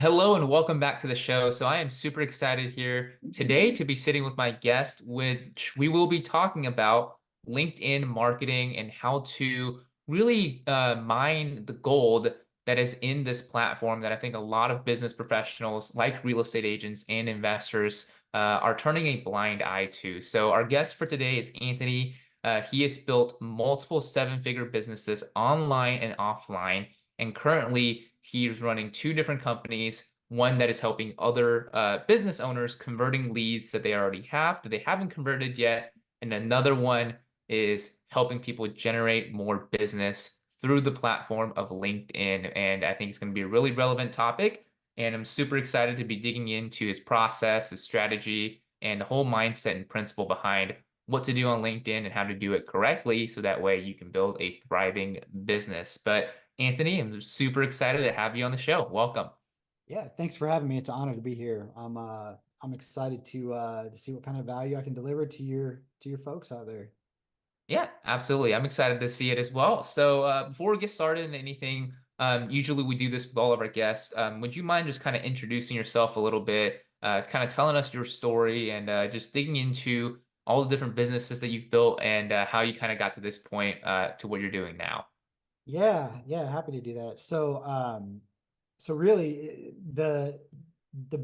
Hello and welcome back to the show. So I am super excited here today to be sitting with my guest, which we will be talking about LinkedIn marketing and how to really mine the gold that is in this platform that I think a lot of business professionals, like real estate agents and investors, are turning a blind eye to. So our guest for today is Anthony. He has built multiple seven-figure businesses online and offline, and currently he's running two different companies. One that is helping other business owners converting leads that they already have that they haven't converted yet, and another one is helping people generate more business through the platform of LinkedIn. And I think it's going to be a really relevant topic. And I'm super excited to be digging into his process, his strategy, and the whole mindset and principle behind what to do on LinkedIn and how to do it correctly so that way you can build a thriving business. But Anthony, I'm super excited to have you on the show. Welcome. Yeah, thanks for having me. It's an honor to be here. I'm excited to see what kind of value I can deliver to your folks out there. Yeah, absolutely. I'm excited to see it as well. So before we get started in anything, usually we do this with all of our guests. Would you mind just kind of introducing yourself a little bit, kind of telling us your story and just digging into all the different businesses that you've built and how you kind of got to this point to what you're doing now? Yeah, happy to do that. So really the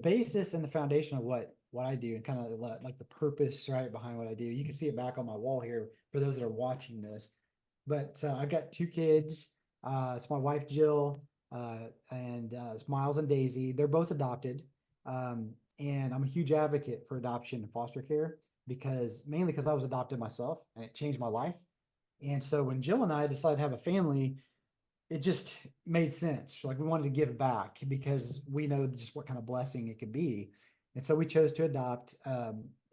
basis and the foundation of what I do and kind of like the purpose right behind what I do. You can see it back on my wall here for those that are watching this. But I've got two kids. It's my wife Jill, and it's Miles and Daisy. They're both adopted. And I'm a huge advocate for adoption and foster care because mainly because I was adopted myself and it changed my life. And so when Jill and I decided to have a family, it just made sense. Like we wanted to give back because we know just what kind of blessing it could be. And so we chose to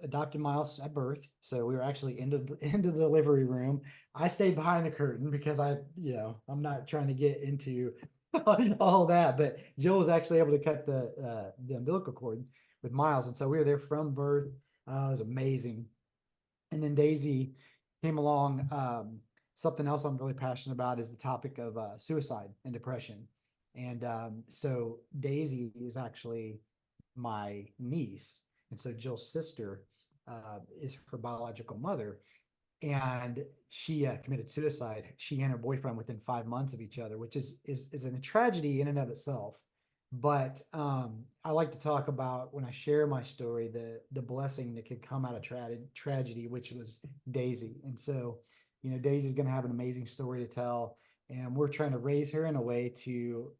adopted Miles at birth. So we were actually into the delivery room. I stayed behind the curtain because I'm not trying to get into all that. But Jill was actually able to cut the umbilical cord with Miles. And so we were there from birth. It was amazing. And then Daisy came along. Something else I'm really passionate about is the topic of suicide and depression. And so Daisy is actually my niece. And so Jill's sister is her biological mother. And she committed suicide. She and her boyfriend within 5 months of each other, which is a tragedy in and of itself. But I like to talk about when I share my story, the blessing that could come out of tragedy, which was Daisy. And so, Daisy's going to have an amazing story to tell, and we're trying to raise her in a way to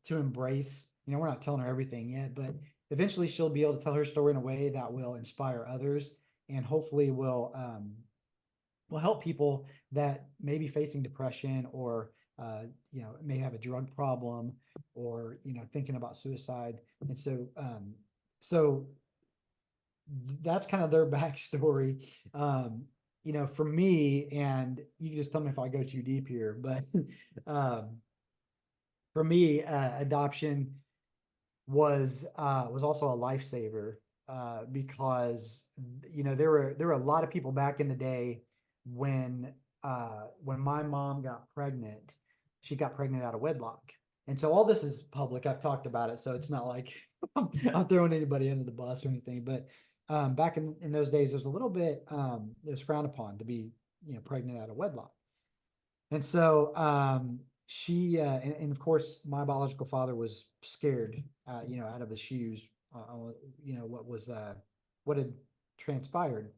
embrace. We're not telling her everything yet, but eventually she'll be able to tell her story in a way that will inspire others, and hopefully will help people that may be facing depression or may have a drug problem or thinking about suicide. And so that's kind of their backstory. For me, and you can just tell me if I go too deep here, but um, for me, adoption was also a lifesaver, because there were a lot of people back in the day when my mom got pregnant. She got pregnant out of wedlock. And so all this is public. I've talked about it, so it's not like I'm throwing anybody under the bus or anything. But back in those days, there's a little bit it was frowned upon to be pregnant out of wedlock. And so and of course my biological father was scared, out of his shoes, what had transpired.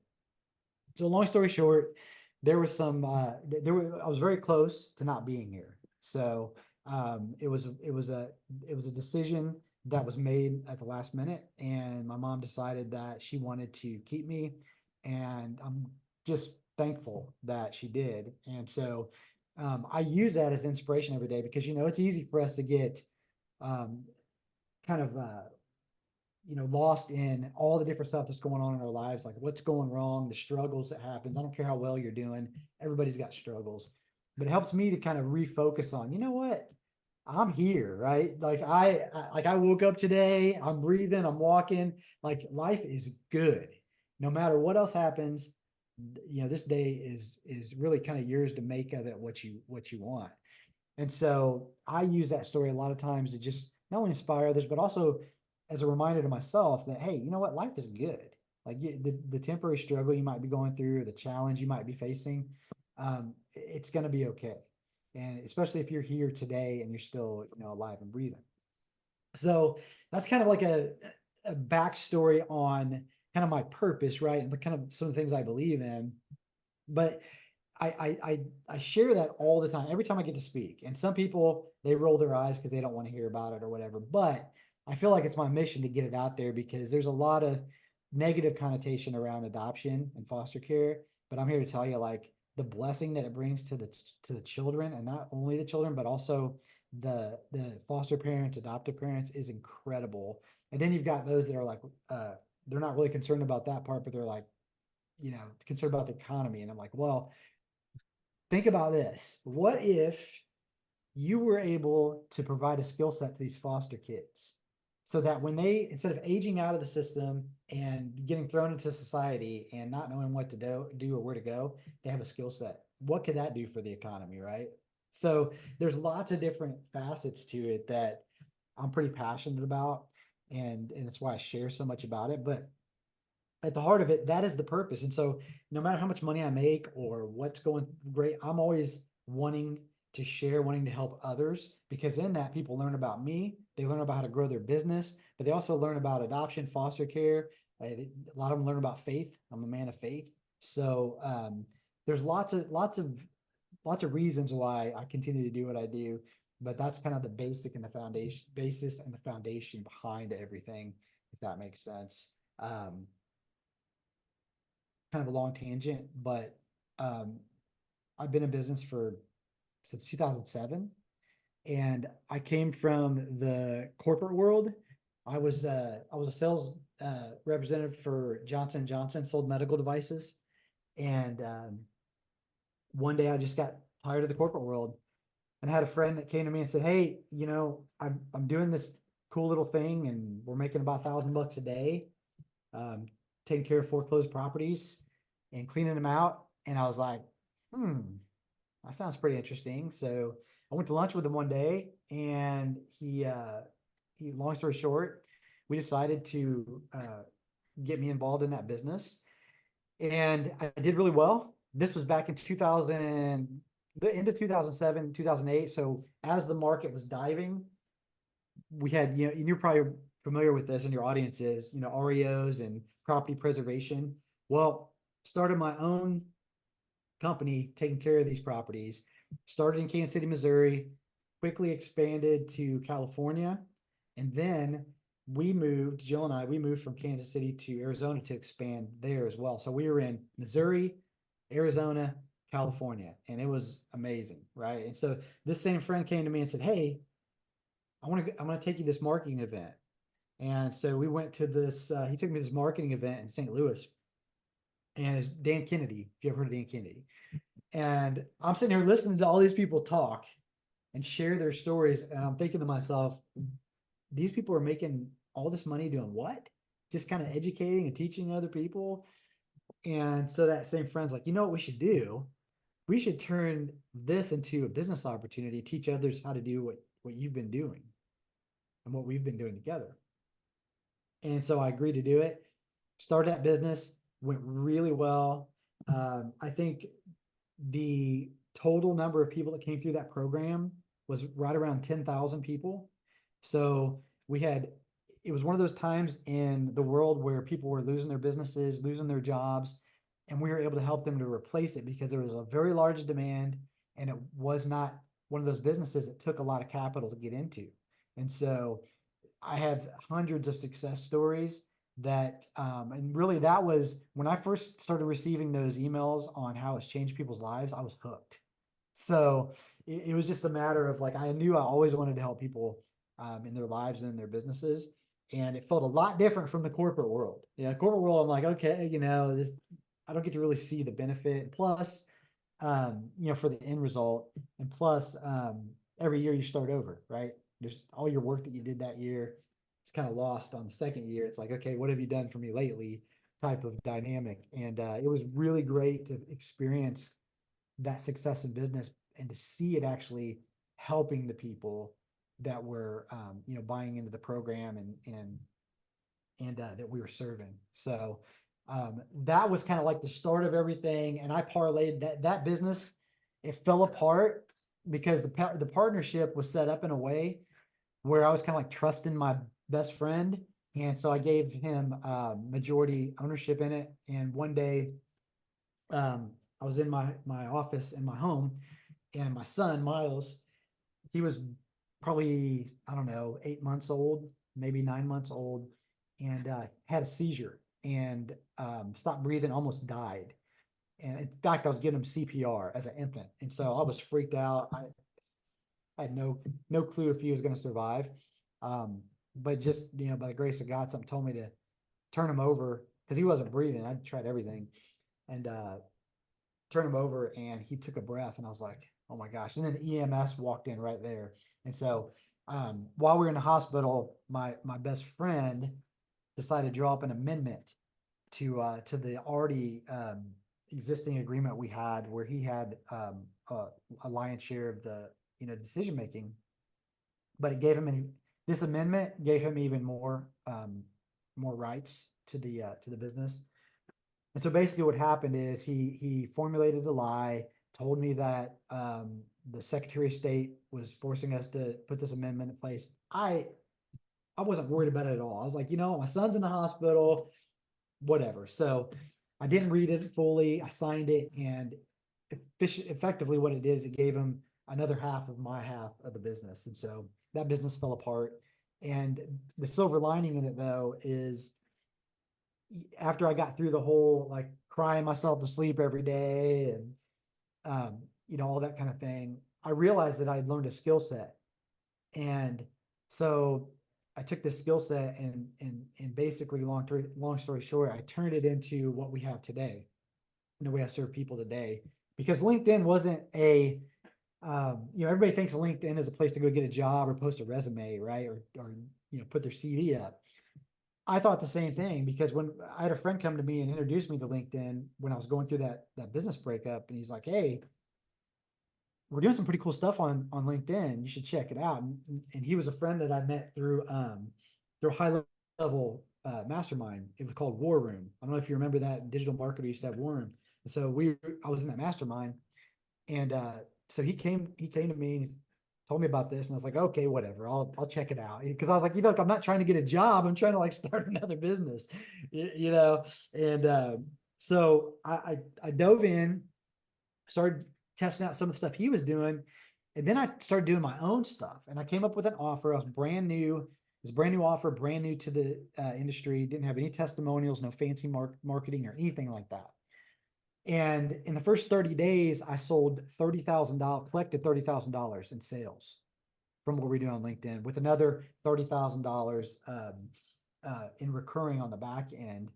So long story short, there was some there were I was very close to not being here. So it was a decision that was made at the last minute, and my mom decided that she wanted to keep me, and I'm just thankful that she did. And so I use that as inspiration every day because it's easy for us to get um, kind of lost in all the different stuff that's going on in our lives, like what's going wrong, the struggles that happens. I don't care how well you're doing, everybody's got struggles. But it helps me to kind of refocus on, what? I'm here, right? Like I woke up today, I'm breathing, I'm walking, like life is good. No matter what else happens, this day is really kind of yours to make of it what you want. And so I use that story a lot of times to just not only inspire others, but also as a reminder to myself that, hey, you know what, life is good. Like the temporary struggle you might be going through, or the challenge you might be facing, it's going to be okay. And especially if you're here today and you're still, alive and breathing. So that's kind of like a backstory on kind of my purpose, right? And the kind of some of the things I believe in. But I share that all the time, every time I get to speak. And some people they roll their eyes because they don't want to hear about it or whatever. But I feel like it's my mission to get it out there because there's a lot of negative connotation around adoption and foster care. But I'm here to tell you, like, the blessing that it brings to the children, and not only the children, but also the foster parents, adoptive parents, is incredible. And then you've got those that are like, they're not really concerned about that part, but they're like, concerned about the economy. And I'm like, well, think about this. What if you were able to provide a skill set to these foster kids so that when they, instead of aging out of the system and getting thrown into society and not knowing what to do or where to go, they have a skill set? What could that do for the economy, right? So there's lots of different facets to it that I'm pretty passionate about, and it's why I share so much about it. But at the heart of it, that is the purpose. And so no matter how much money I make or what's going great, I'm always wanting to share, wanting to help others, because in that people learn about me, they learn about how to grow their business, but they also learn about adoption, foster care. A lot of them learn about faith. I'm a man of faith. So there's lots of reasons why I continue to do what I do, but that's kind of the basic and the foundation basis and the foundation behind everything, if that makes sense. Kind of a long tangent, but um, I've been in business for since 2007, and I came from the corporate world. I was a sales representative for Johnson Johnson, sold medical devices, and one day I just got tired of the corporate world, and I had a friend that came to me and said, "Hey, I'm doing this cool little thing, and we're making about $1,000 a day, um, taking care of foreclosed properties and cleaning them out." And I was like, hmm, that sounds pretty interesting. So I went to lunch with him one day, and long story short, we decided to get me involved in that business. And I did really well. This was back in 2000, the end of 2007, 2008. So as the market was diving, we had, and you're probably familiar with this, and your audience is, REOs and property preservation. Well, started my own company taking care of these properties. Started in Kansas City, Missouri, quickly expanded to California, and then Jill and I, we moved from Kansas City to Arizona to expand there as well. So we were in Missouri, Arizona, California, and it was amazing, right? And so this same friend came to me and said, "Hey, I'm going to take you to this marketing event." And so we went to this, he took me to this marketing event in St. Louis, and it's Dan Kennedy, if you ever heard of Dan Kennedy. And I'm sitting here listening to all these people talk and share their stories. And I'm thinking to myself, these people are making all this money doing what? Just kind of educating and teaching other people. And so that same friend's like, you know what we should do? We should turn this into a business opportunity, teach others how to do what you've been doing and what we've been doing together. And so I agreed to do it. Started that business, went really well. I think the total number of people that came through that program was right around 10,000 people. So it was one of those times in the world where people were losing their businesses, losing their jobs, and we were able to help them to replace it because there was a very large demand, and it was not one of those businesses that took a lot of capital to get into. And so I have hundreds of success stories and really that was when I first started receiving those emails on how it's changed people's lives, I was hooked. So it was just a matter of like, I knew I always wanted to help people in their lives and in their businesses. And it felt a lot different from the corporate world. Yeah, corporate world, I'm like, okay, I don't get to really see the benefit. Plus, for the end result. And plus, every year you start over, right? There's all your work that you did that year. It's kind of lost on the second year. It's like, okay, what have you done for me lately? Type of dynamic. And it was really great to experience that success in business and to see it actually helping the people that were buying into the program and that we were serving. So that was kind of like the start of everything. And I parlayed that business. It fell apart because the partnership was set up in a way where I was kind of like trusting my best friend. And so I gave him majority ownership in it. And one day I was in my office in my home, and my son, Miles, he was probably, I don't know, 8 months old, maybe 9 months old, and had a seizure and stopped breathing, almost died. And in fact, I was giving him CPR as an infant. And so I was freaked out. I had no clue if he was going to survive. But just, by the grace of God, something told me to turn him over because he wasn't breathing. I tried everything and turn him over, and he took a breath, and I was like, oh my gosh. And then EMS walked in right there. And so while we were in the hospital, my best friend decided to draw up an amendment to the already existing agreement we had, where he had a lion's share of the decision making, but it gave him this amendment gave him even more rights to the business. And so basically what happened is he formulated a lie, told me that the Secretary of State was forcing us to put this amendment in place. I wasn't worried about it at all. I was like, my son's in the hospital, whatever. So I didn't read it fully. I signed it, and effectively what it did is it gave him another half of my half of the business. And so that business fell apart. And the silver lining in it, though, is after I got through the whole like crying myself to sleep every day and all that kind of thing, I realized that I'd learned a skill set. And so I took this skill set and basically long story short, I turned it into what we have today, and the way I serve people today. Because LinkedIn wasn't everybody thinks LinkedIn is a place to go get a job or post a resume, right? Or put their CV up. I thought the same thing, because when I had a friend come to me and introduced me to LinkedIn when I was going through that business breakup, and he's like, "Hey, we're doing some pretty cool stuff on LinkedIn. You should check it out." And he was a friend that I met through high level mastermind. It was called War Room. I don't know if you remember that. Digital marketer used to have War Room. And so I was in that mastermind, and so he came to me and told me about this, and I was like, okay, whatever, I'll check it out, because I was like, I'm not trying to get a job, I'm trying to like start another business, and so I dove in, started testing out some of the stuff he was doing, and then I started doing my own stuff, and I came up with an offer. I was brand new. It was a brand new offer, brand new to the industry, didn't have any testimonials, no fancy marketing or anything like that. And in the first 30 days, I sold $30,000, collected $30,000 in sales from what we do on LinkedIn, with another $30,000 in recurring on the back end.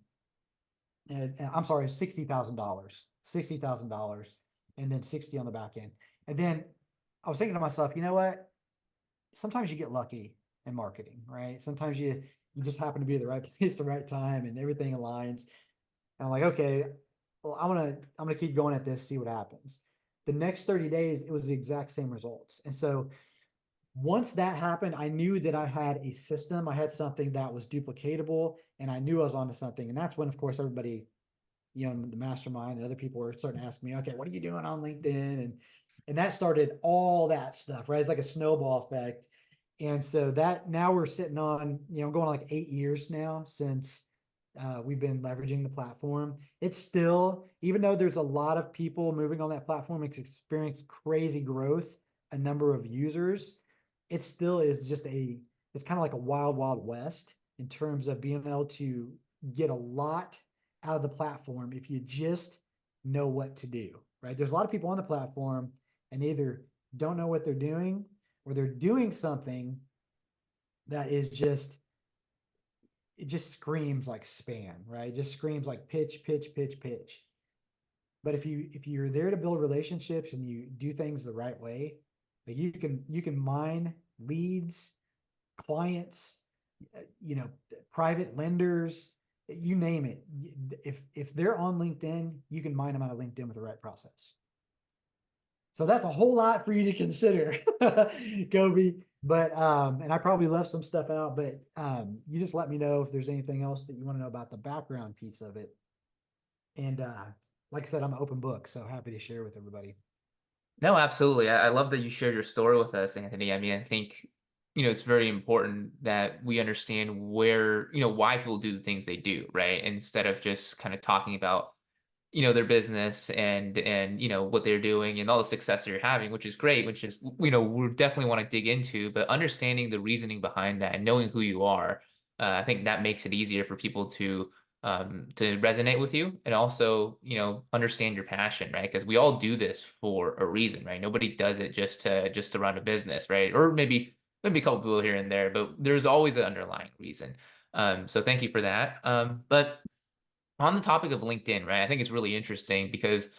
And I'm sorry, $60,000, and then 60 on the back end. And then I was thinking to myself, you know what? Sometimes you get lucky in marketing, right? Sometimes you just happen to be at the right place at the right time, and everything aligns. And I'm like, okay, well, I'm gonna keep going at this, see what happens. The next 30 days, it was the exact same results. And so once that happened, I knew that I had a system, I had something that was duplicatable, and I knew I was onto something. And that's when, of course, everybody, the mastermind and other people were starting to ask me, okay, what are you doing on LinkedIn? And that started all that stuff, right? It's like a snowball effect. And so that now we're sitting on, going on like 8 years now since we've been leveraging the platform. It's still, even though there's a lot of people moving on that platform, it's experienced crazy growth, a number of users. It still is it's kind of like a wild, wild west in terms of being able to get a lot out of the platform if you just know what to do, right? There's a lot of people on the platform, and they either don't know what they're doing, or they're doing something that is it just screams like spam, right? It just screams like pitch, pitch, pitch, pitch. But if you're there to build relationships and you do things the right way, you can mine leads, clients, you know, private lenders, you name it. If they're on LinkedIn, you can mine them out of LinkedIn with the right process. So that's a whole lot for you to consider, Kobe. But and I probably left some stuff out, but you just let me know if there's anything else that you want to know about the background piece of it. And like I said, I'm an open book, so happy to share with everybody. No, absolutely. I love that you shared your story with us, Anthony. I mean, I think, it's very important that we understand where, why people do the things they do, right? Instead of just kind of talking about, their business and what they're doing and all the success they're having, which is great, which is, we definitely want to dig into, but understanding the reasoning behind that and knowing who you are, I think that makes it easier for people to resonate with you and also understand your passion, right? Because we all do this for a reason, right? Nobody does it just to run a business, right? Or maybe a couple people here and there, but there's always an underlying reason. So thank you for that. But on the topic of LinkedIn, right? I think it's really interesting because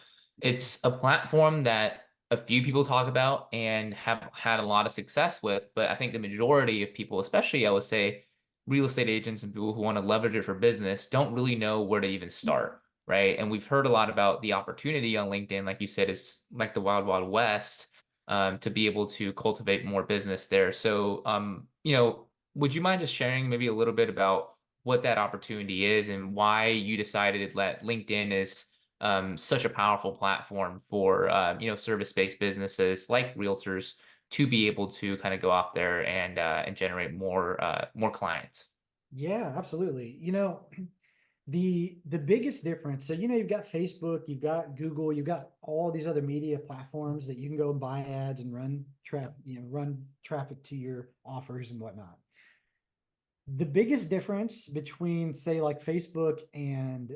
it's a platform that a few people talk about and have had a lot of success with, but I think the majority of people, especially I would say real estate agents and people who want to leverage it for business, don't really know where to even start, right? And we've heard a lot about the opportunity on LinkedIn, like you said, it's like the wild, wild west, to be able to cultivate more business there. So, would you mind just sharing maybe a little bit about what that opportunity is and why you decided that LinkedIn is such a powerful platform for service-based businesses like realtors to be able to kind of go out there and generate more clients. Yeah, absolutely. The biggest difference, so you've got Facebook, you've got Google, you've got all these other media platforms that you can go and buy ads and run traffic to your offers and whatnot. The biggest difference between, say, like Facebook and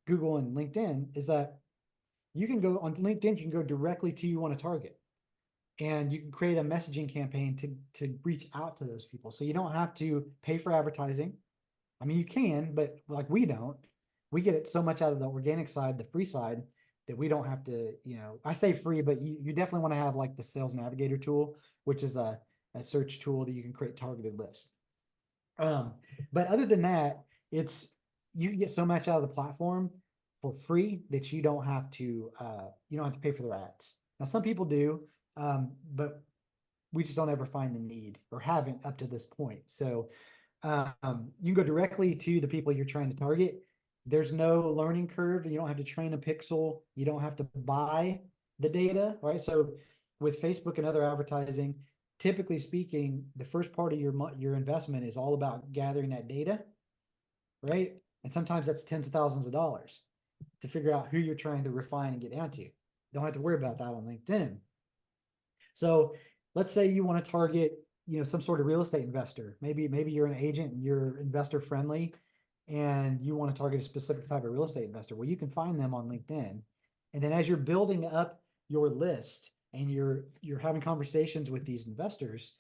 Google and LinkedIn is that you can go on LinkedIn, you can go directly to you want to target, and you can create a messaging campaign to reach out to those people. So you don't have to pay for advertising. I mean, you can, but like we don't. We get it so much out of the organic side, the free side, that we don't have to, I say free, but you definitely want to have like the Sales Navigator tool, which is a search tool that you can create targeted lists. Um, but other than that, it's you can get so much out of the platform for free that you don't have to pay for their ads. Now some people do, but we just don't ever find the need or haven't up to this point. So you can go directly to the people you're trying to target. There's no learning curve. You don't have to train a pixel. You don't have to buy the data, right? So with Facebook and other advertising, typically speaking, the first part of your investment is all about gathering that data, right? And sometimes that's tens of thousands of dollars to figure out who you're trying to refine and get down to. Don't have to worry about that on LinkedIn. So let's say you want to target, some sort of real estate investor. Maybe you're an agent and you're investor friendly and you want to target a specific type of real estate investor. Well, you can find them on LinkedIn. And then as you're building up your list and you're having conversations with these investors,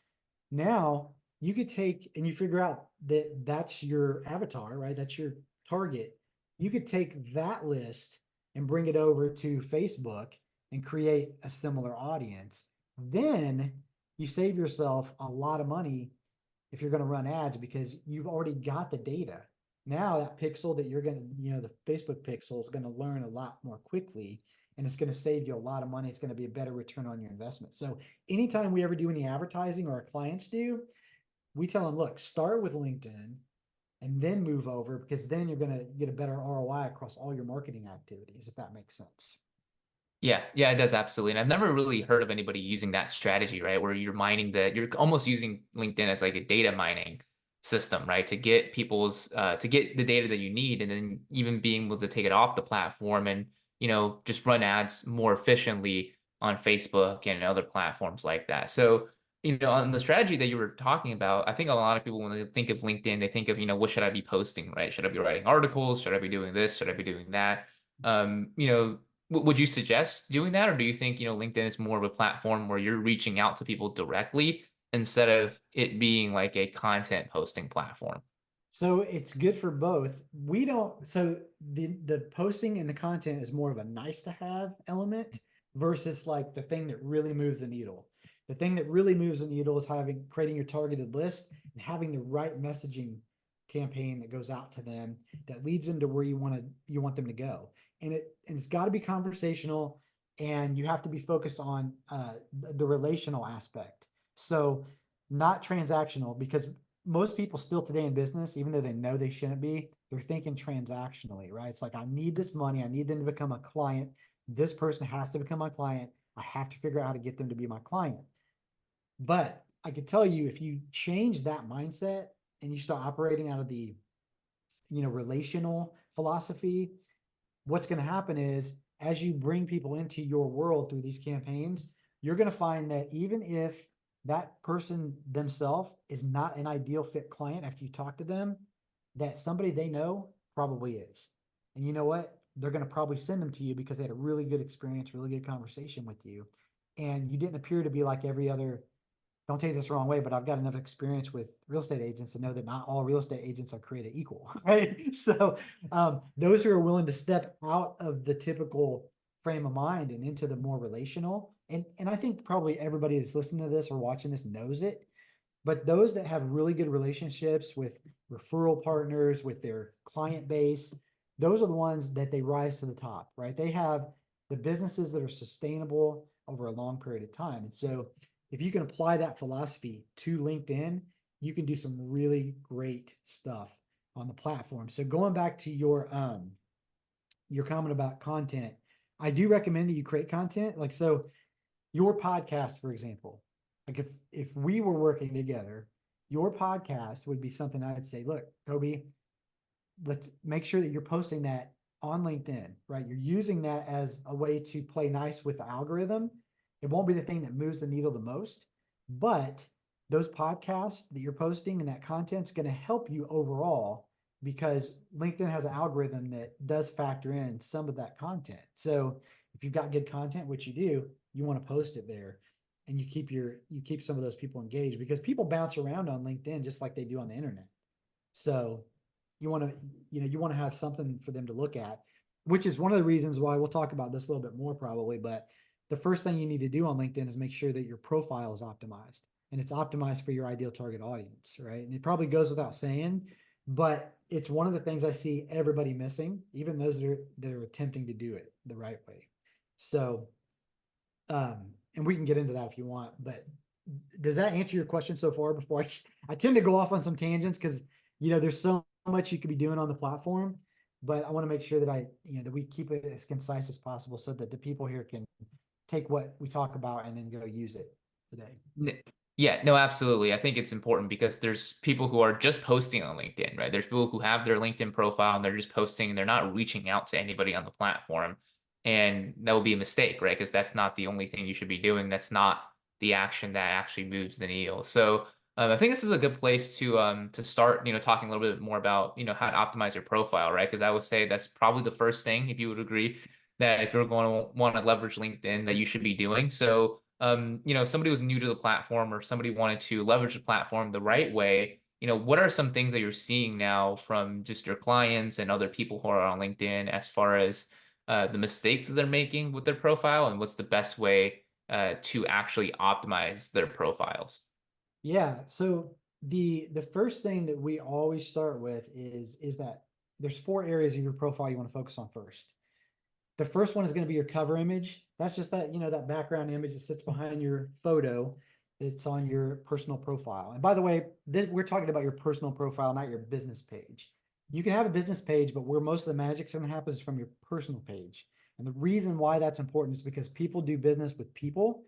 now you could take and you figure out that that's your avatar, right? That's your target. You could take that list and bring it over to Facebook and create a similar audience. Then you save yourself a lot of money if you're going to run ads because you've already got the data. Now that pixel that you're going to, the Facebook pixel is going to learn a lot more quickly and it's going to save you a lot of money. It's going to be a better return on your investment. So anytime we ever do any advertising or our clients do, we tell them, look, start with LinkedIn and then move over because then you're going to get a better ROI across all your marketing activities, if that makes sense. Yeah, yeah, it does absolutely. And I've never really heard of anybody using that strategy, right? Where you're almost using LinkedIn as like a data mining system, right? To get the data that you need and then even being able to take it off the platform and, just run ads more efficiently on Facebook and other platforms like that. So, on the strategy that you were talking about, I think a lot of people, when they think of LinkedIn, they think of, what should I be posting, right? Should I be writing articles? Should I be doing this? Should I be doing that? Um, you know, would you suggest doing that, or do you think, LinkedIn is more of a platform where you're reaching out to people directly instead of it being like a content posting platform? So it's good for both. We don't, so the posting and the content is more of a nice to have element versus like the thing that really moves the needle. The thing that really moves the needle is creating your targeted list and having the right messaging campaign that goes out to them that leads them to where you want them to go. And it's got to be conversational and you have to be focused on the relational aspect. So not transactional, because most people still today in business, even though they know they shouldn't be, they're thinking transactionally, right? It's like, I need this money. I need them to become a client. This person has to become my client. I have to figure out how to get them to be my client. But I could tell you, if you change that mindset and you start operating out of the, relational philosophy, what's going to happen is, as you bring people into your world through these campaigns, you're going to find that even if that person themselves is not an ideal fit client after you talk to them, that somebody they know probably is. And you know what? They're going to probably send them to you because they had a really good experience, really good conversation with you. And you didn't appear to be like every other, don't take this the wrong way, but I've got enough experience with real estate agents to know that not all real estate agents are created equal, right? So those who are willing to step out of the typical frame of mind and into the more relational, and I think probably everybody that's listening to this or watching this knows it, but those that have really good relationships with referral partners, with their client base, those are the ones that they rise to the top, right? They have the businesses that are sustainable over a long period of time. And so if you can apply that philosophy to LinkedIn, you can do some really great stuff on the platform. So going back to your comment about content, I do recommend that you create content. Like, so your podcast, for example, like if we were working together, your podcast would be something I'd say, look, Kobe, let's make sure that you're posting that on LinkedIn, right? You're using that as a way to play nice with the algorithm. It won't be the thing that moves the needle the most, but those podcasts that you're posting and that content's going to help you overall, because LinkedIn has an algorithm that does factor in some of that content. So if you've got good content, which you do, you want to post it there, and you keep some of those people engaged, because people bounce around on LinkedIn just like they do on the internet. So you want to, you want to have something for them to look at, which is one of the reasons why we'll talk about this a little bit more probably. But the first thing you need to do on LinkedIn is make sure that your profile is optimized, and it's optimized for your ideal target audience, right? And it probably goes without saying, but it's one of the things I see everybody missing, even those that are attempting to do it the right way. So, and we can get into that if you want, but does that answer your question so far? Before I tend to go off on some tangents because there's so much you could be doing on the platform, but I want to make sure that that we keep it as concise as possible so that the people here can take what we talk about and then go use it today. Yeah, no, absolutely. I think it's important because there's people who are just posting on LinkedIn, right? There's people who have their LinkedIn profile and they're just posting and they're not reaching out to anybody on the platform. And that would be a mistake, right? Because that's not the only thing you should be doing. That's not the action that actually moves the needle. So I think this is a good place to start, talking a little bit more about, how to optimize your profile, right? Because I would say that's probably the first thing, if you would agree, that if you're going to want to leverage LinkedIn, that you should be doing. So if somebody was new to the platform or somebody wanted to leverage the platform the right way, what are some things that you're seeing now from just your clients and other people who are on LinkedIn as far as the mistakes that they're making with their profile, and what's the best way to actually optimize their profiles? Yeah. So the first thing that we always start with is that there's 4 areas of your profile you want to focus on first. The first one is going to be your cover image. That's just that, that background image that sits behind your photo. It's on your personal profile. And by the way, we're talking about your personal profile, not your business page. You can have a business page, but where most of the magic's going to happen is from your personal page. And the reason why that's important is because people do business with people,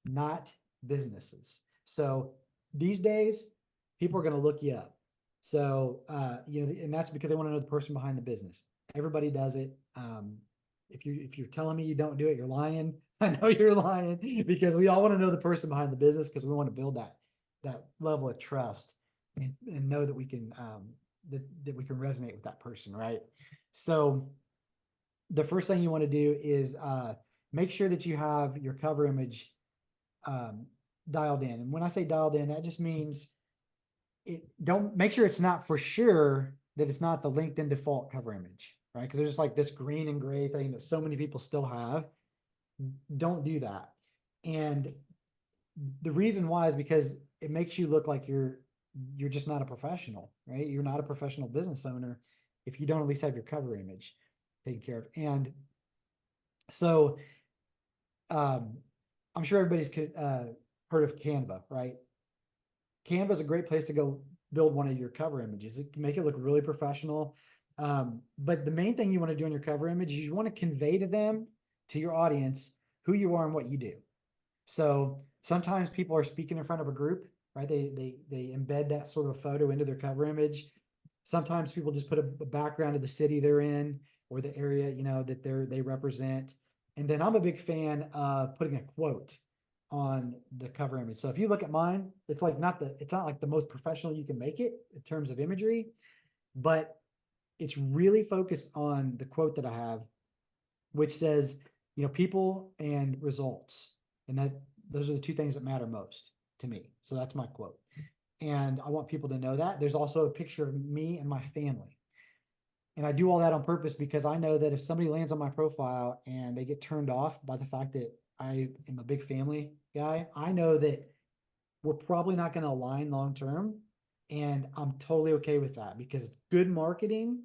not businesses. So these days, people are going to look you up. So, and that's because they want to know the person behind the business. Everybody does it. If you're telling me you don't do it, you're lying. I know you're lying, because we all want to know the person behind the business, because we want to build that level of trust, and know that we can that we can resonate with that person, right? So the first thing you want to do is make sure that you have your cover image um, dialed in. And when I say dialed in, that just means don't make sure it's not for sure that it's not the LinkedIn default cover image, right? Because there's just like this green and gray thing that so many people still have. Don't do that. And the reason why is because it makes you look like you're just not a professional, right? You're not a professional business owner if you don't at least have your cover image taken care of. And so um, I'm sure everybody's heard of Canva, right? Canva is a great place to go build one of your cover images. It can make it look really professional. But the main thing you want to do in your cover image is you want to convey to them, to your audience, who you are and what you do. So sometimes people are speaking in front of a group, right? They embed that sort of photo into their cover image. Sometimes people just put a background of the city they're in or the area, that they represent. And then I'm a big fan of putting a quote on the cover image. So if you look at mine, it's not like the most professional you can make it in terms of imagery, but it's really focused on the quote that I have, which says, people and results. And those are the two things that matter most to me. So that's my quote. And I want people to know that. There's also a picture of me and my family. And I do all that on purpose because I know that if somebody lands on my profile and they get turned off by the fact that I am a big family guy, I know that we're probably not going to align long term. And I'm totally okay with that because good marketing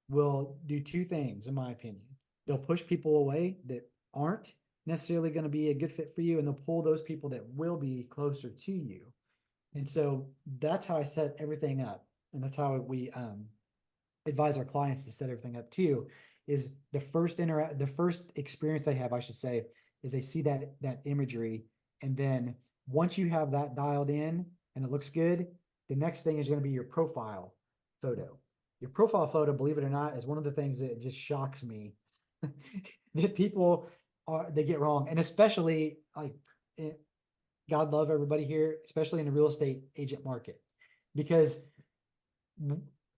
will do two things, in my opinion. They'll push people away that aren't necessarily going to be a good fit for you, and they'll pull those people that will be closer to you. And so that's how I set everything up. And that's how we advise our clients to set everything up too, is the first experience they have, I should say, is they see that imagery. And then once you have that dialed in and it looks good, the next thing is going to be your profile photo. Your profile photo, believe it or not, is one of the things that just shocks me that people they get wrong. And especially like God love everybody here, especially in the real estate agent market, because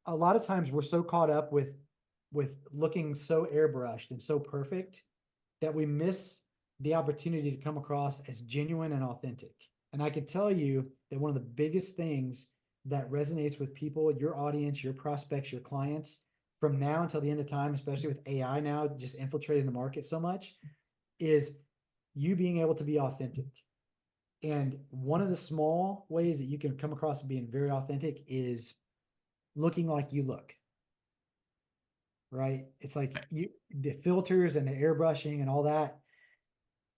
a lot of times we're so caught up with looking so airbrushed and so perfect that we miss the opportunity to come across as genuine and authentic. And I can tell you that one of the biggest things that resonates with people, your audience, your prospects, your clients, from now until the end of time, especially with AI now just infiltrating the market so much, is you being able to be authentic. And one of the small ways that you can come across being very authentic is looking like you look, right? It's like the filters and the airbrushing and all that.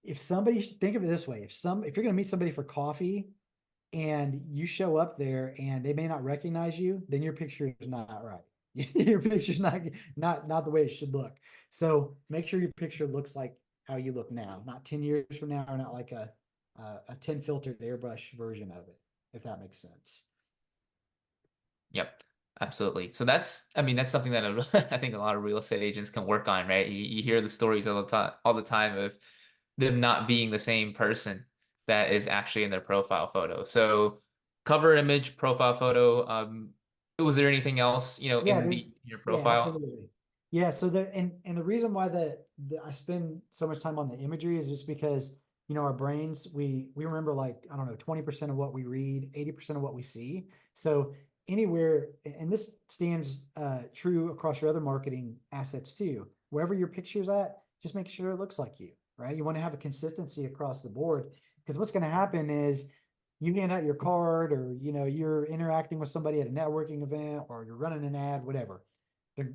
If somebody, think of it this way, if you're going to meet somebody for coffee and you show up there and they may not recognize you, then your picture is not right. Your picture's not the way it should look. So make sure your picture looks like how you look now, not 10 years from now, or not like a 10 filtered airbrush version of it, if that makes sense. Yep, absolutely. So I mean, that's something that I think a lot of real estate agents can work on, right? You hear the stories all the time of them not being the same person that is actually in their profile photo. So cover image, profile photo. Was there anything else, Yeah, in your yeah, profile? absolutely. Yeah, so and the reason why the I spend so much time on the imagery is just because, our brains, we remember, like, I don't know, 20% of what we read, 80% of what we see. So anywhere, and this stands true across your other marketing assets too. Wherever your picture's at, just make sure it looks like you, right? You want to have a consistency across the board, because what's going to happen is you hand out your card, or you're interacting with somebody at a networking event, or you're running an ad, whatever.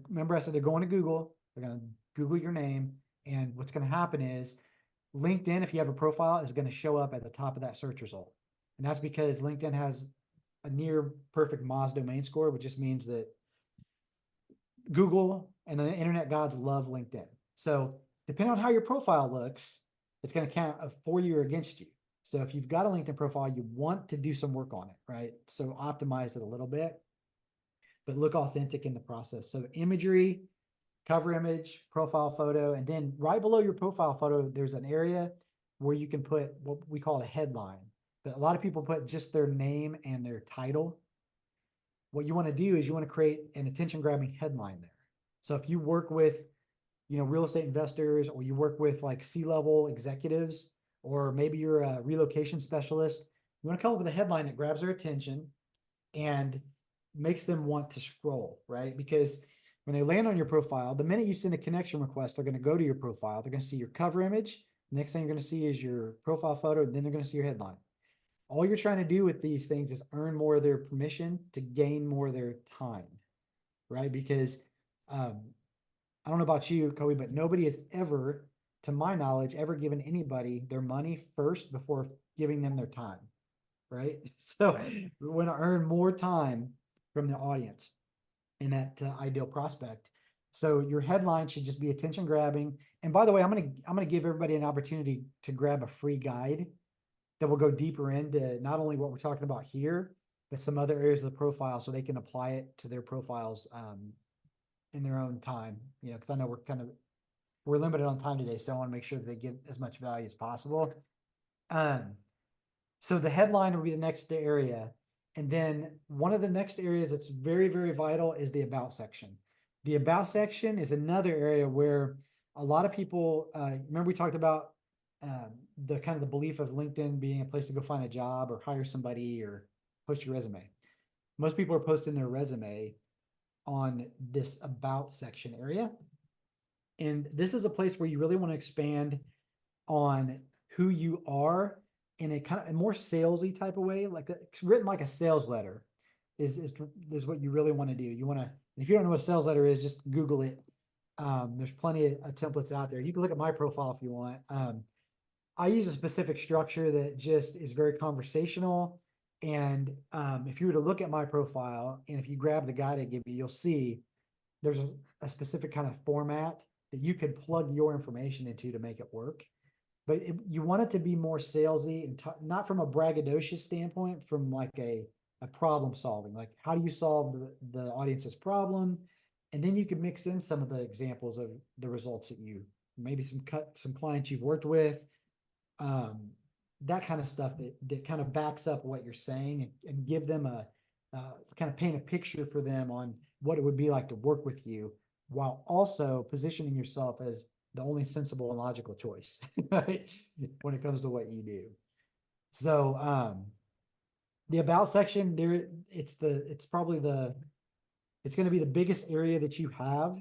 Remember I said they're going to Google, they're going to Google your name, and what's going to happen is LinkedIn, if you have a profile, is going to show up at the top of that search result. And that's because LinkedIn has a near perfect Moz domain score, which just means that Google and the internet gods love LinkedIn. So depending on how your profile looks, it's going to count for you or against you. So if you've got a LinkedIn profile, you want to do some work on it, right? So optimize it a little bit, but look authentic in the process. So imagery, cover image, profile photo, and then right below your profile photo, there's an area where you can put what we call a headline. But a lot of people put just their name and their title. What you want to do is you want to create an attention grabbing headline there. So if you work with, real estate investors, or you work with like C-level executives, or maybe you're a relocation specialist, you want to come up with a headline that grabs their attention and makes them want to scroll, right? Because when they land on your profile, the minute you send a connection request, they're going to go to your profile. They're going to see your cover image. The next thing you're going to see is your profile photo, and then they're going to see your headline. All you're trying to do with these things is earn more of their permission to gain more of their time, right? Because I don't know about you, Kobe, but nobody has ever to my knowledge, ever given anybody their money first before giving them their time, right? So we want to earn more time from the audience in that ideal prospect. So your headline should just be attention grabbing. And by the way, I'm gonna give everybody an opportunity to grab a free guide that will go deeper into not only what we're talking about here, but some other areas of the profile so they can apply it to their profiles in their own time. You know, because I know we're limited on time today, so I want to make sure that they get as much value as possible. Um, so the headline will be the next area. And then one of the next areas that's very, very vital is the about section. The about section is another area where a lot of people, remember we talked about the kind of the belief of LinkedIn being a place to go find a job or hire somebody or post your resume. Most people are posting their resume on this about section area. And this is a place where you really want to expand on who you are in a kind of a more salesy type of way, like it's written like a sales letter is what you really want to do. You want to, if you don't know what a sales letter is, just Google it. There's plenty of templates out there. You can look at my profile if you want. I use a specific structure that just is very conversational. And if you were to look at my profile and if you grab the guide I give you, you'll see there's a specific kind of format that you could plug your information into to make it work. But you want it to be more salesy and not from a braggadocious standpoint, from like a problem solving. Like, how do you solve the audience's problem? And then you can mix in some of the examples of the results that you maybe some clients you've worked with, that kind of stuff that kind of backs up what you're saying and give them a kind of paint a picture for them on what it would be like to work with you while also positioning yourself as the only sensible and logical choice right? When it comes to what you do. So the about section there, it's probably it's going to be the biggest area that you have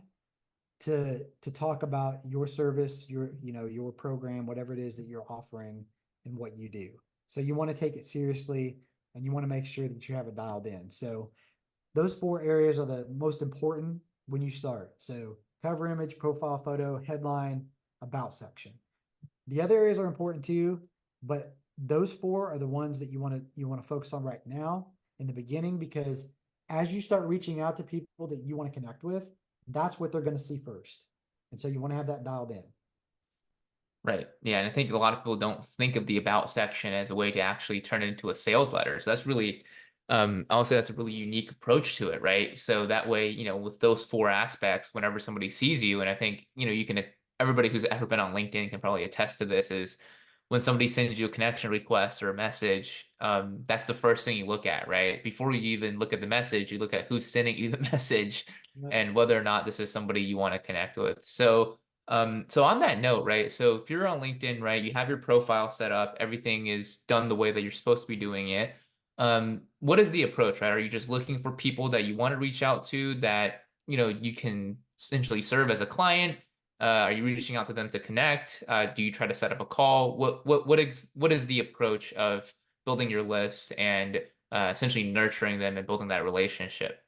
to talk about your service, your program, whatever it is that you're offering and what you do. So you want to take it seriously and you want to make sure that you have it dialed in. So those four areas are the most important when you start. So cover image, profile photo, headline, about section. The other areas are important too, but those four are the ones that you want to focus on right now in the beginning, because as you start reaching out to people that you want to connect with, that's what they're going to see first. And so you want to have that dialed in. Right. Yeah, and I think a lot of people don't think of the about section as a way to actually turn it into a sales letter. So that's really, I'll say that's a really unique approach to it, right? So that way, with those four aspects, whenever somebody sees you, and I think, you can, everybody who's ever been on LinkedIn can probably attest to this, is when somebody sends you a connection request or a message, that's the first thing you look at, right? Before you even look at the message, you look at who's sending you the message Yep. and whether or not this is somebody you want to connect with. So on that note, right? So if you're on LinkedIn, right, you have your profile set up, everything is done the way that you're supposed to be doing it. What is the approach, right? Are you just looking for people that you want to reach out to that, you can essentially serve as a client? Are you reaching out to them to connect? Do you try to set up a call? What is the approach of building your list and essentially nurturing them and building that relationship?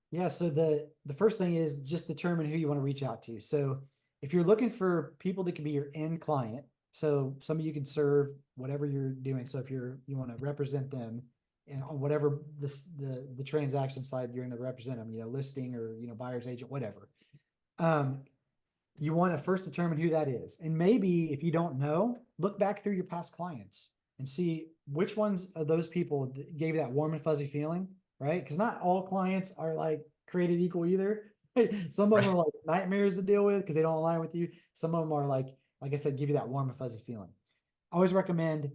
Yeah, so the first thing is just determine who you want to reach out to. So if you're looking for people that can be your end client, so somebody you can serve whatever you're doing. So if you want to represent them and on whatever the transaction side you're going to represent them, listing or buyer's agent, whatever. Um, you want to first determine who that is. And maybe if you don't know, look back through your past clients and see which ones of those people gave you that warm and fuzzy feeling, right? Because not all clients are like created equal either. Some of them Right. are like nightmares to deal with because they don't align with you. Some of them are like I said, give you that warm and fuzzy feeling. I always recommend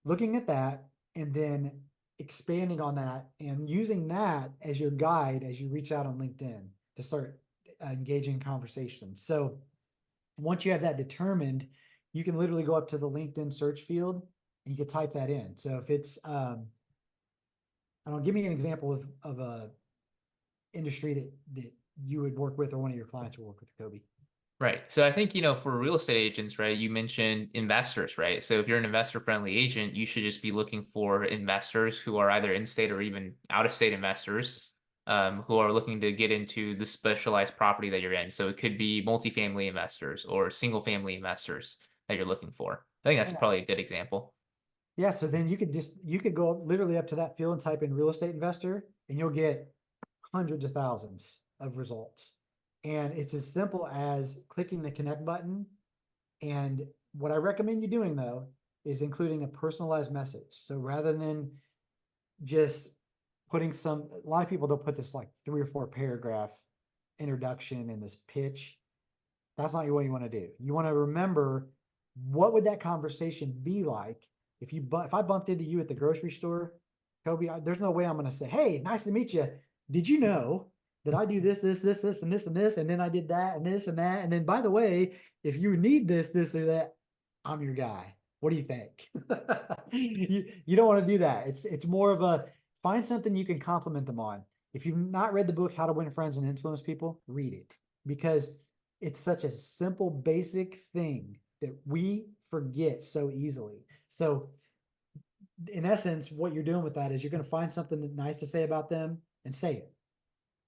looking at that and then expanding on that and using that as your guide as you reach out on LinkedIn to start engaging in conversations. So once you have that determined, you can literally go up to the LinkedIn search field and you can type that in. So if it's, I don't know, give me an example of a industry that you would work with or one of your clients would work with, Kobe. Right. So I think, for real estate agents, right, you mentioned investors, right? So if you're an investor friendly agent, you should just be looking for investors who are either in state or even out of state investors. who are looking to get into the specialized property that you're in. So it could be multifamily investors or single family investors that you're looking for. I think that's Yeah. probably a good example. Yeah. So then you could go literally up to that field and type in real estate investor, and you'll get hundreds of thousands of results. And it's as simple as clicking the connect button. And what I recommend you doing though is including a personalized message. So rather than just putting a lot of people, they'll put this like 3 or 4 paragraph introduction and this pitch. That's not what you want to do. You want to remember, what would that conversation be like if I bumped into you at the grocery store, Kobe? There's no way I'm going to say, "Hey, nice to meet you. Did you know that I do this, and this, and this, and then I did that, and this, and that, and then by the way, if you need this, or that, I'm your guy. What do you think?" You don't want to do that. It's more of a, find something you can compliment them on. If you've not read the book How to Win Friends and Influence People, read it, because it's such a simple, basic thing that we forget so easily. So, in essence, what you're doing with that is you're going to find something nice to say about them and say it.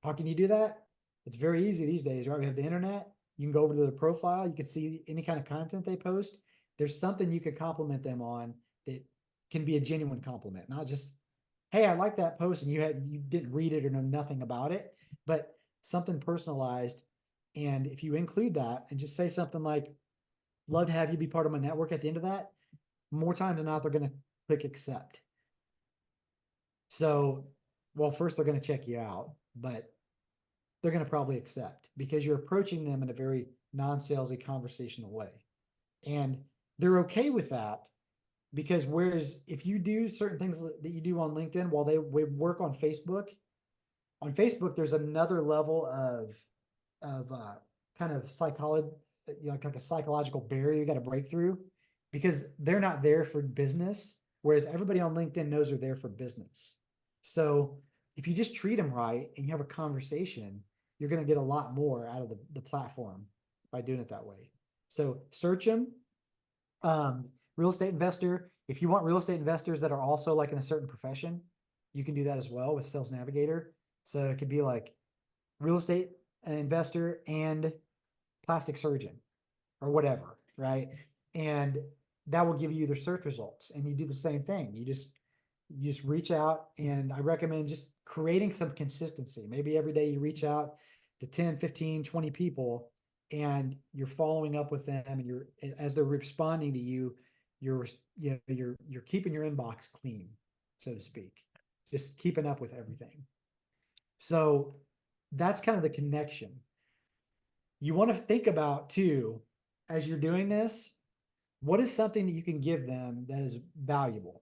How can you do that? It's very easy these days, right? We have the internet. You can go over to their profile. You can see any kind of content they post. There's something you could compliment them on that can be a genuine compliment, not just, "Hey, I like that post," and you didn't read it or know nothing about it, but something personalized. And if you include that and just say something like, "Love to have you be part of my network," at the end of that, more times than not, they're going to click accept. So, well, first they're going to check you out, but they're going to probably accept because you're approaching them in a very non-salesy conversational way. And they're okay with that, because whereas if you do certain things that you do on LinkedIn while they work on Facebook, there's another level of kind of psychology, like a psychological barrier you got to break through, because they're not there for business, whereas everybody on LinkedIn knows they're there for business. So if you just treat them right and you have a conversation, you're going to get a lot more out of the platform by doing it that way. So search them. Real estate investor. If you want real estate investors that are also like in a certain profession, you can do that as well with Sales Navigator. So it could be like real estate investor and plastic surgeon or whatever, right? And that will give you their search results. And you do the same thing. You just reach out, and I recommend just creating some consistency. Maybe every day you reach out to 10, 15, 20 people, and you're following up with them, and you're, as they're responding to you, you're keeping your inbox clean, so to speak. Just keeping up with everything. So that's kind of the connection. You want to think about too, as you're doing this, what is something that you can give them that is valuable?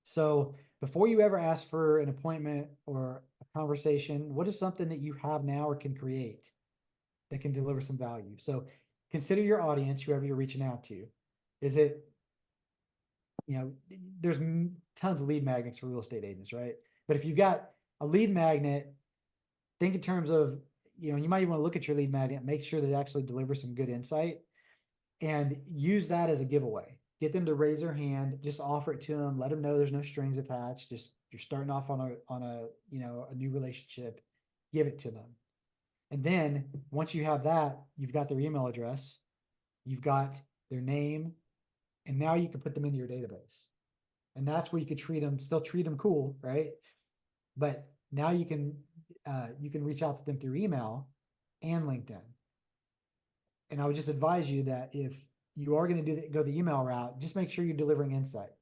So before you ever ask for an appointment or a conversation, what is something that you have now or can create that can deliver some value? So consider your audience, whoever you're reaching out to. Is it, there's tons of lead magnets for real estate agents, right? But if you've got a lead magnet, think in terms of, you might even want to look at your lead magnet, make sure that it actually delivers some good insight, and use that as a giveaway. Get them to raise their hand, just offer it to them, let them know there's no strings attached. Just, you're starting off on a new relationship, give it to them. And then once you have that, you've got their email address, you've got their name, and now you can put them into your database. And that's where you could still treat them cool, right? But now you can reach out to them through email and LinkedIn. And I would just advise you that if you are going to go the email route, just make sure you're delivering insight.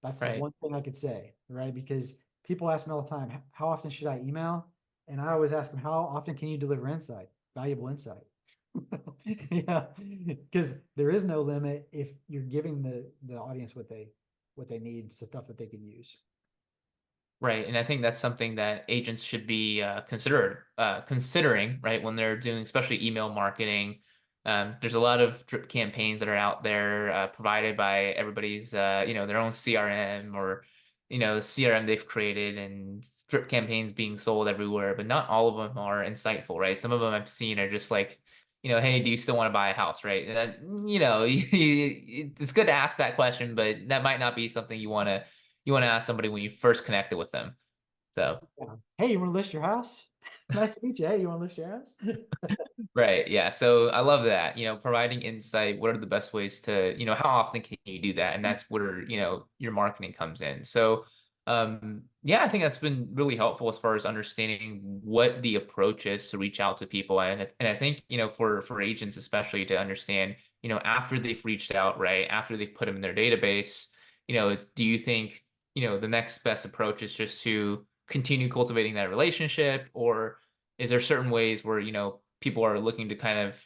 That's the Right. one thing I could say, right? Because people ask me all the time, "How often should I email?" And I always ask them, "How often can you deliver insight, valuable insight?" Yeah, because there is no limit if you're giving the audience what they need, stuff that they can use. Right, and I think that's something that agents should be considering, right, when they're doing especially email marketing. There's a lot of drip campaigns that are out there provided by everybody's, their own CRM or, the CRM they've created, and drip campaigns being sold everywhere. But not all of them are insightful, right? Some of them I've seen are just like, hey, do you still want to buy a house, right? And that, it's good to ask that question, but that might not be something you want to you want to ask somebody when you first connected with them. So Yeah. Hey, you want to list your house? Nice to meet you. Hey, you want to list your house? right. Yeah. So I love that, providing insight. What are the best ways to, how often can you do that? And that's where, your marketing comes in. So, yeah, I think that's been really helpful as far as understanding what the approach is to reach out to people. And I think, for agents, especially to understand, after they've reached out, right, after they've put them in their database, do you think, the next best approach is just to continue cultivating that relationship, or is there certain ways where people are looking to kind of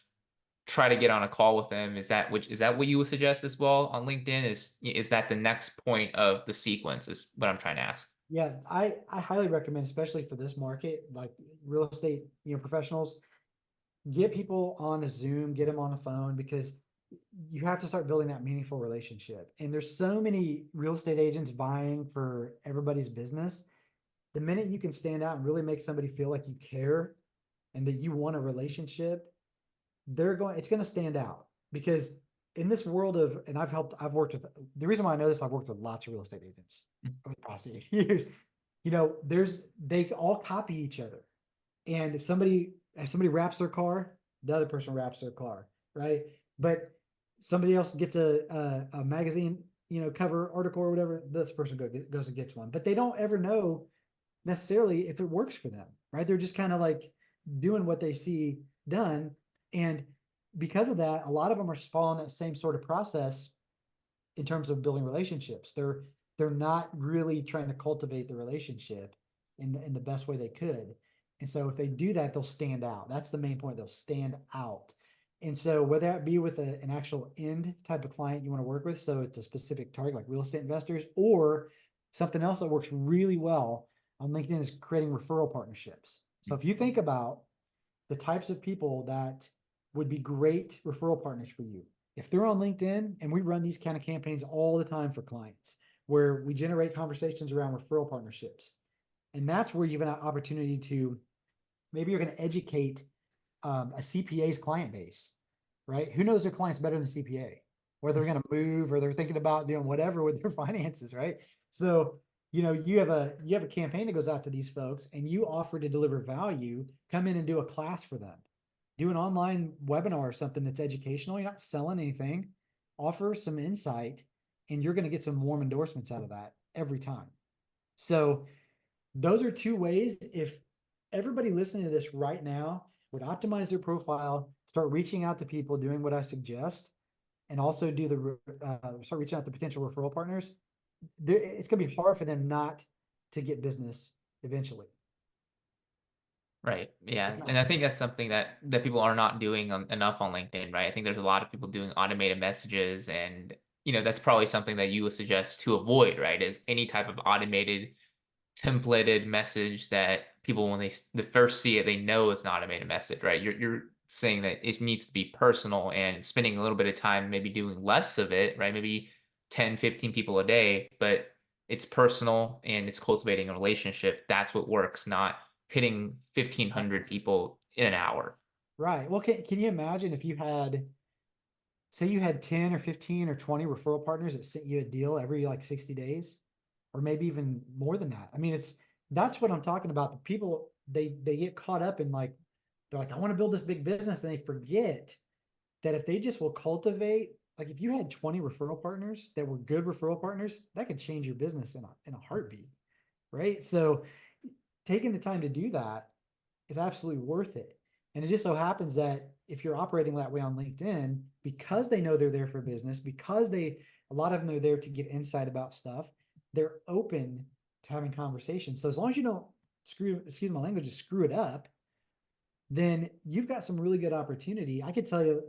try to get on a call with them? Is that what you would suggest as well on LinkedIn? Is that the next point of the sequence, is what I'm trying to ask. Yeah, I highly recommend, especially for this market, like real estate, professionals, get people on a Zoom, get them on the phone, because you have to start building that meaningful relationship. And there's so many real estate agents vying for everybody's business. The minute you can stand out and really make somebody feel like you care and that you want a relationship, it's going to stand out. Because in this world of, and I've worked with, the reason why I know this, I've worked with lots of real estate agents over the past 8 years. They all copy each other. And if somebody wraps their car, the other person wraps their car, right? But somebody else gets a magazine, cover article or whatever, this person goes and gets one. But they don't ever know necessarily if it works for them, right? They're just kind of like doing what they see done. And because of that, a lot of them are following that same sort of process in terms of building relationships. They're not really trying to cultivate the relationship in the best way they could. And so if they do that, they'll stand out. That's the main point. They'll stand out. And so whether that be with an actual end type of client you want to work with, so it's a specific target like real estate investors, or something else that works really well on LinkedIn is creating referral partnerships. So if you think about the types of people that would be great referral partners for you, if they're on LinkedIn, and we run these kind of campaigns all the time for clients where we generate conversations around referral partnerships. And that's where you have an opportunity to, maybe you're going to educate a CPA's client base, right? Who knows their clients better than the CPA? Or they're going to move, or they're thinking about doing whatever with their finances, right? So, you have a campaign that goes out to these folks, and you offer to deliver value. Come in and do a class for them. Do an online webinar or something that's educational. You're not selling anything. Offer some insight, and you're going to get some warm endorsements out of that every time. So those are two ways. If everybody listening to this right now would optimize their profile, start reaching out to people, doing what I suggest, and also start reaching out to potential referral partners, it's going to be hard for them not to get business eventually. Right. If Yeah. And not, I think that's something that people are not doing enough on LinkedIn, right? I think there's a lot of people doing automated messages, and that's probably something that you would suggest to avoid, right? Is any type of automated templated message that people, when they first see it, they know it's an automated message, right? You're saying that it needs to be personal, and spending a little bit of time, maybe doing less of it, right? Maybe 10, 15 people a day, but it's personal and it's cultivating a relationship. That's what works, not hitting 1,500 people in an hour. right. Well, can you imagine if say you had 10 or 15 or 20 referral partners that sent you a deal every like 60 days, or maybe even more than that? I mean, that's what I'm talking about. The people, they get caught up in, like, they're like, I want to build this big business, and they forget that if they just will cultivate, like if you had 20 referral partners that were good referral partners, that could change your business in a heartbeat, right? So taking the time to do that is absolutely worth it. And it just so happens that if you're operating that way on LinkedIn, because they know they're there for business, because a lot of them are there to get insight about stuff, they're open to having conversations. So as long as you don't excuse my language, just screw it up, then you've got some really good opportunity. I could tell you,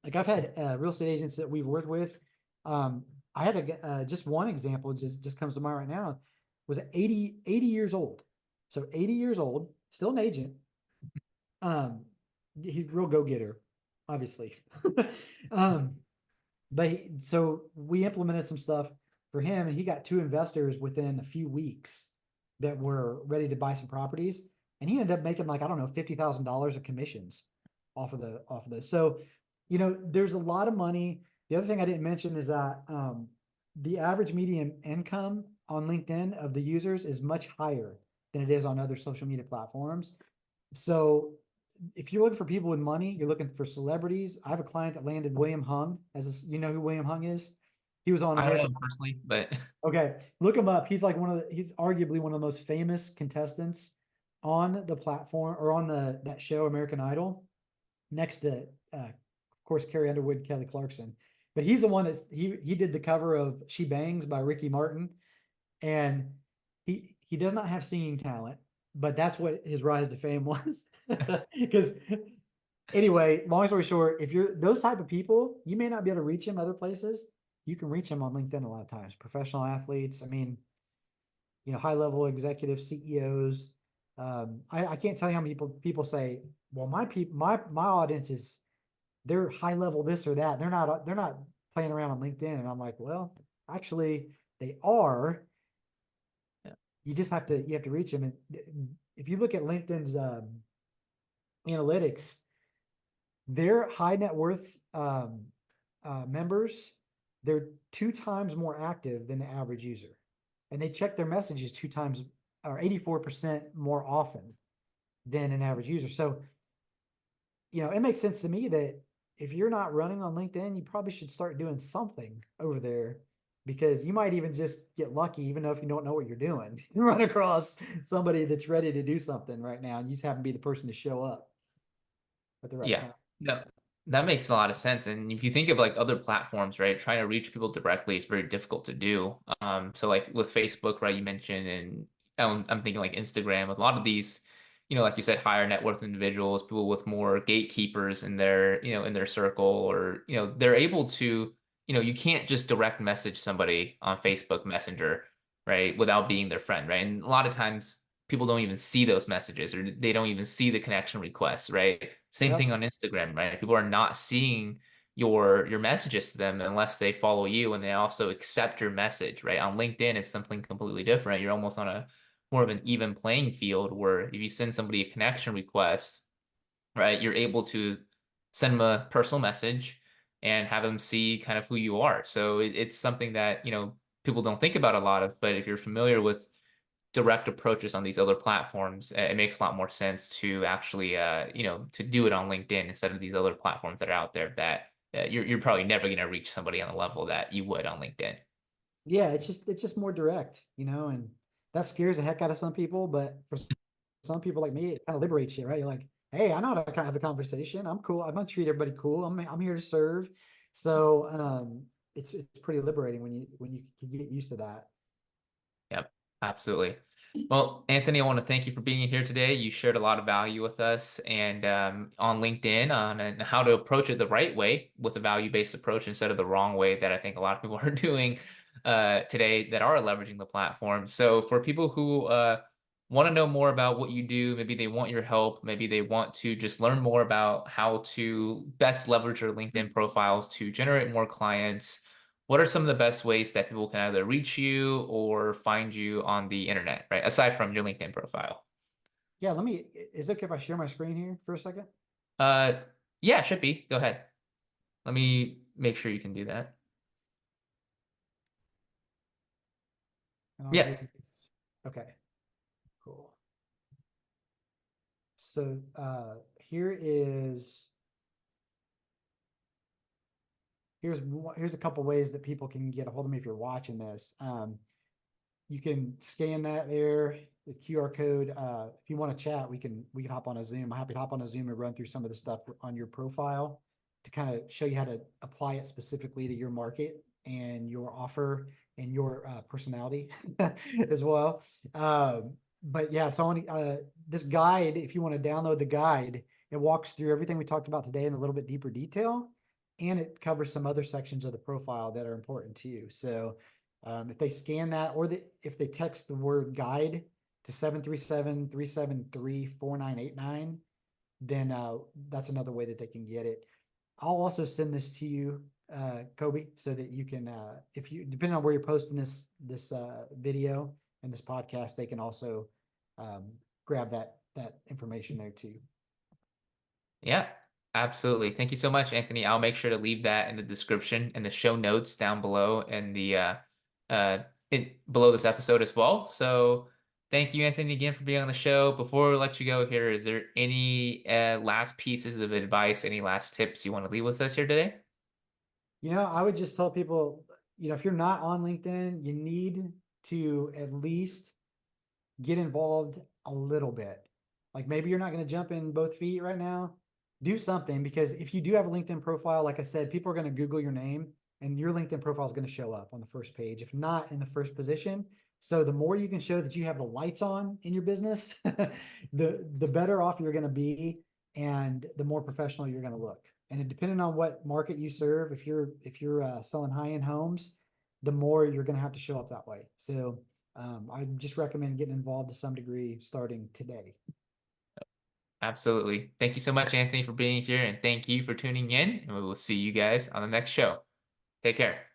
like, I've had real estate agents that we've worked with. I had just one example just comes to mind right now. Was 80 years old. So 80 years old, still an agent. He's a real go-getter, obviously. um, so we implemented some stuff for him, and he got two investors within a few weeks that were ready to buy some properties. And he ended up making, like, I don't know, $50,000 of commissions off of this. So, there's a lot of money. The other thing I didn't mention is that the average median income on LinkedIn of the users is much higher than it is on other social media platforms. So if you're looking for people with money, you're looking for celebrities. I have a client that landed William Hung. You know who William Hung is? He was on I don't know American. him personally, but Okay, look him up. He's like he's arguably one of the most famous contestants on the platform or on that show, American Idol, next to, of course, Carrie Underwood, Kelly Clarkson. But he's the one he did the cover of She Bangs by Ricky Martin, and he does not have singing talent, but that's what his rise to fame was. Because anyway, long story short, if you're those type of people, you may not be able to reach him other places. You can reach him on LinkedIn a lot of times. Professional athletes, I mean, high level executives, CEOs. I can't tell you how many people say, well, my audience is they're high level this or that. They're not playing around on LinkedIn. And I'm like, well, actually they are. yeah, You have to reach them. And if you look at LinkedIn's analytics, their high net worth members, they're 2 times more active than the average user, and they check their messages 2 times or 84% more often than an average user. So, it makes sense to me that if you're not running on LinkedIn, you probably should start doing something over there because you might even just get lucky, even though if you don't know what you're doing, you run across somebody that's ready to do something right now, and you just happen to be the person to show up at the right yeah. time. No, that makes a lot of sense. And if you think of like other platforms, right, trying to reach people directly is very difficult to do. So like with Facebook, right, you mentioned, and I'm thinking like Instagram, with a lot of these, like you said, higher net worth individuals, people with more gatekeepers in their, in their circle, or, they're able to, you can't just direct message somebody on Facebook Messenger, right, without being their friend, right? And a lot of times people don't even see those messages, or they don't even see the connection requests, right? Same Yep. thing on Instagram, right? People are not seeing your messages to them unless they follow you and they also accept your message, right? On LinkedIn, it's something completely different. You're almost on a more of an even playing field where if you send somebody a connection request, right, you're able to send them a personal message and have them see kind of who you are. So it's something that, people don't think about a lot of, but if you're familiar with direct approaches on these other platforms, it makes a lot more sense to actually, to do it on LinkedIn instead of these other platforms that are out there that you're probably never going to reach somebody on the level that you would on LinkedIn. Yeah, it's just more direct, and that scares the heck out of some people, but for some people like me, it kind of liberates you, right? You're like, hey, I know how to kind of have a conversation. I'm cool. I'm gonna treat everybody cool. I'm here to serve. So it's pretty liberating when you can get used to that. Yep, absolutely. Well, Anthony, I want to thank you for being here today. You shared a lot of value with us, and on LinkedIn on and how to approach it the right way with a value-based approach instead of the wrong way that I think a lot of people are doing today that are leveraging the platform. So for people who want to know more about what you do, maybe they want your help, maybe they want to just learn more about how to best leverage your LinkedIn profiles to generate more clients, what are some of the best ways that people can either reach you or find you on the internet, right? Aside from your LinkedIn profile. Yeah, is it okay if I share my screen here for a second? Uh, yeah, should be. Go ahead. Let me make sure you can do that. And I'll Yeah. give you this. Okay, cool. So here's a couple ways that people can get a hold of me if you're watching this. You can scan that there, the QR code. If you want to chat, we can hop on a Zoom. I'm happy to hop on a Zoom and run through some of the stuff on your profile to kind of show you how to apply it specifically to your market and your offer and your personality as well. But yeah, so this guide, if you want to download the guide, it walks through everything we talked about today in a little bit deeper detail, and it covers some other sections of the profile that are important to you. So if they scan that, or if they text the word guide to 737-373-4989, then that's another way that they can get it. I'll also send this to you, Kobe, so that you can, if you, depending on where you're posting this video and this podcast, they can also um, grab that information there too. Yeah, absolutely. Thank you so much, Anthony. I'll make sure to leave that in the description and the show notes down below in the below this episode as well. So thank you, Anthony, again for being on the show. Before we let you go here, is there any last pieces of advice, any last tips you want to leave with us here today? I would just tell people, if you're not on LinkedIn, you need to at least get involved a little bit. Like maybe you're not going to jump in both feet right now. Do something, because if you do have a LinkedIn profile, like I said, people are going to Google your name and your LinkedIn profile is going to show up on the first page, if not in the first position. So the more you can show that you have the lights on in your business, the better off you're going to be, and the more professional you're going to look. And depending on what market you serve, if you're selling high-end homes, the more you're going to have to show up that way. So I just recommend getting involved to some degree starting today. Absolutely. Thank you so much, Anthony, for being here, and thank you for tuning in. And we will see you guys on the next show. Take care.